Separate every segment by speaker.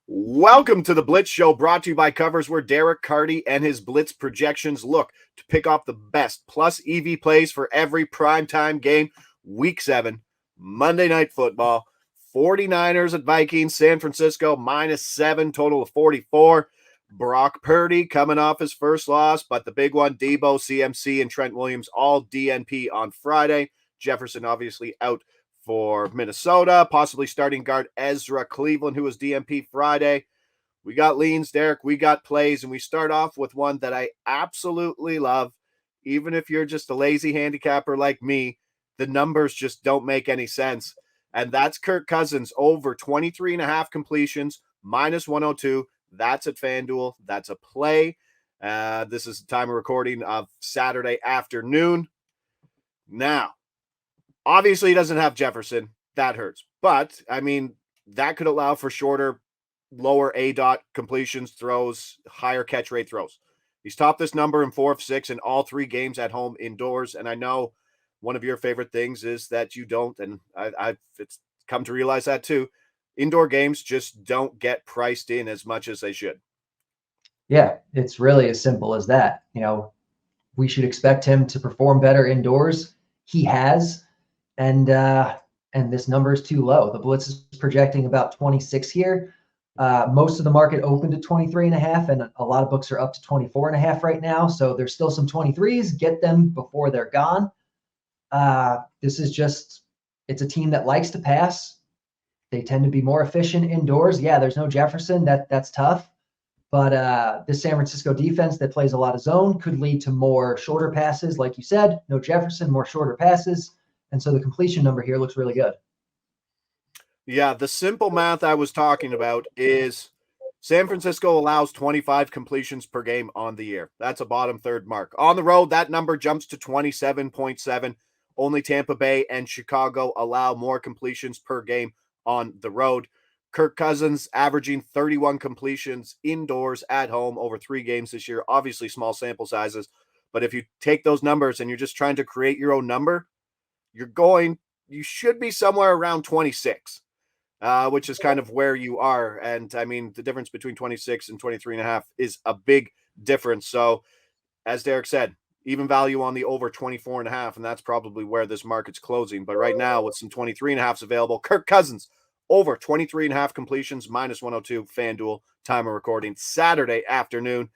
Speaker 1: Welcome to the Blitz Show, brought to you by Covers, where Derek Carty and his Blitz projections look to pick off the best plus EV plays for every primetime game. Week 7, Monday Night Football, 49ers at Vikings, San Francisco, -7, total of 44. Brock Purdy coming off his first loss, but the big one, Debo, CMC, and Trent Williams, all DNP on Friday. Jefferson obviously out for Minnesota, possibly starting guard Ezra Cleveland, who was DNP Friday. We got leans, Derek. We got plays, and we start off with one that I absolutely love. Even if you're just a lazy handicapper like me, the numbers just don't make any sense. And that's Kirk Cousins over 23.5 completions, -102. That's at FanDuel. That's a play. This is the time of recording of Saturday afternoon. Now, obviously, he doesn't have Jefferson. That hurts. But, I mean, that could allow for shorter, lower A-dot completions, throws, higher catch rate throws. He's topped this number in 4 of 6 in all 3 games at home indoors. And I know one of your favorite things is that you don't, and I've come to realize that too. Indoor games just don't get priced in as much as they should.
Speaker 2: Yeah, it's really as simple as that. We should expect him to perform better indoors. He has, and this number is too low. The Blitz is projecting about 26 here. Most of the market opened at 23.5, and a lot of books are up to 24.5 right now. So there's still some 23s. Get them before they're gone. This is it's a team that likes to pass. They tend to be more efficient indoors. Yeah, there's no Jefferson. That's tough. But this San Francisco defense that plays a lot of zone could lead to more shorter passes. Like you said, no Jefferson, more shorter passes. And so the completion number here looks really good.
Speaker 1: Yeah, the simple math I was talking about is San Francisco allows 25 completions per game on the year. That's a bottom third mark. On the road, that number jumps to 27.7. Only Tampa Bay and Chicago allow more completions per game on the road. Kirk Cousins averaging 31 completions indoors at home over 3 games this year. Obviously, small sample sizes. But if you take those numbers and you're just trying to create your own number, you should be somewhere around 26. Which is kind of where you are. And I mean, the difference between 26 and 23.5 is a big difference. So, as Derek said, even value on the over 24.5, and that's probably where this market's closing. But right now, with some 23.5s available, Kirk Cousins over 23.5 completions, -102, FanDuel, time of recording, Saturday afternoon.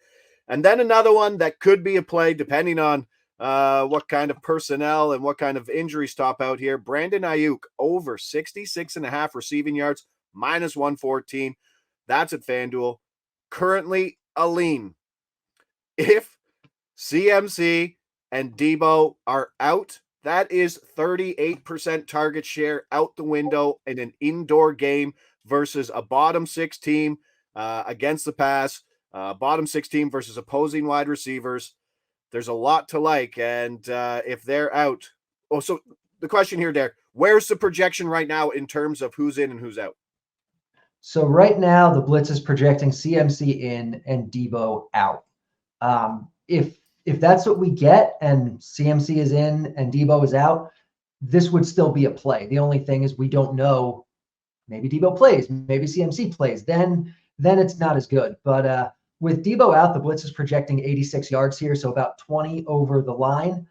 Speaker 1: And then another one that could be a play, depending on what kind of personnel and what kind of injuries top out here. Brandon Ayuk over 66.5 receiving yards, -114. That's at FanDuel. Currently a lean. If CMC and Debo are out, that is 38% target share out the window in an indoor game versus a bottom 6 team against the pass, bottom 6 team versus opposing wide receivers. There's a lot to like, and if they're out, so the question here, Derek, where's the projection right now in terms of who's in and who's out?
Speaker 2: So right now, the Blitz is projecting CMC in and Debo out. If that's what we get, and CMC is in and Debo is out, this would still be a play. The only thing is we don't know. Maybe Debo plays, maybe CMC plays. Then it's not as good. But with Debo out, the Blitz is projecting 86 yards here, so about 20 over the line.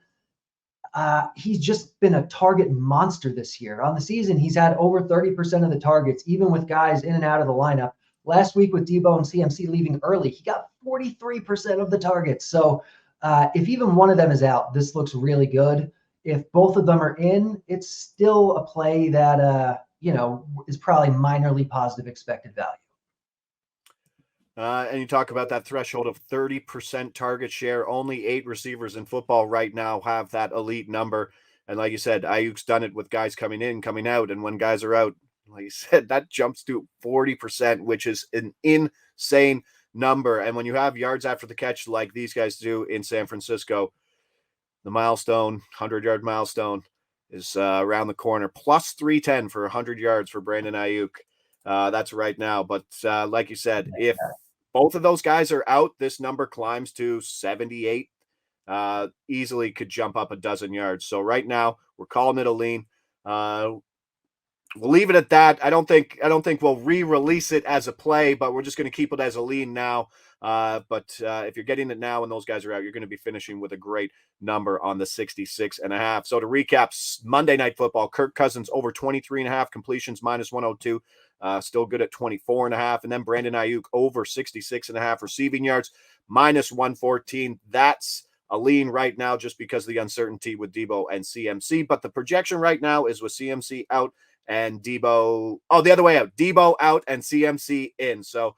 Speaker 2: He's just been a target monster this year. On the season, he's had over 30% of the targets, even with guys in and out of the lineup. Last week with Debo and CMC leaving early, he got 43% of the targets. So if even one of them is out, this looks really good. If both of them are in, it's still a play that is probably minorly positive expected value.
Speaker 1: And you talk about that threshold of 30% target share. Only 8 receivers in football right now have that elite number. And like you said, Ayuk's done it with guys coming in, coming out. And when guys are out, like you said, that jumps to 40%, which is an insane number. And when you have yards after the catch like these guys do in San Francisco, the milestone, 100-yard milestone, is around the corner. Plus 310 for 100 yards for Brandon Ayuk. That's right now. But like you said, if both of those guys are out, this number climbs to 78. Easily could jump up a dozen yards. So right now, we're calling it a lean. We'll leave it at that. I don't think we'll re-release it as a play, but we're just going to keep it as a lean now. But if you're getting it now and those guys are out, you're going to be finishing with a great number on the 66.5. So to recap, Monday Night Football, Kirk Cousins over 23.5 completions, minus 102. Still good at 24.5. And then Brandon Ayuk over 66.5 receiving yards, minus 114. That's a lean right now just because of the uncertainty with Debo and CMC. But the projection right now is with CMC out and Debo, the other way out. Debo out and CMC in. So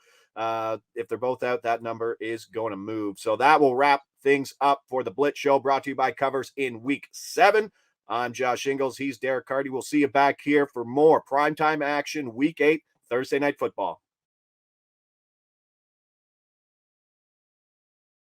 Speaker 1: if they're both out, that number is going to move. So that will wrap things up for the Blitz Show, brought to you by Covers in Week 7. I'm Josh Ingles. He's Derek Carty. We'll see you back here for more primetime action, Week 8, Thursday Night Football.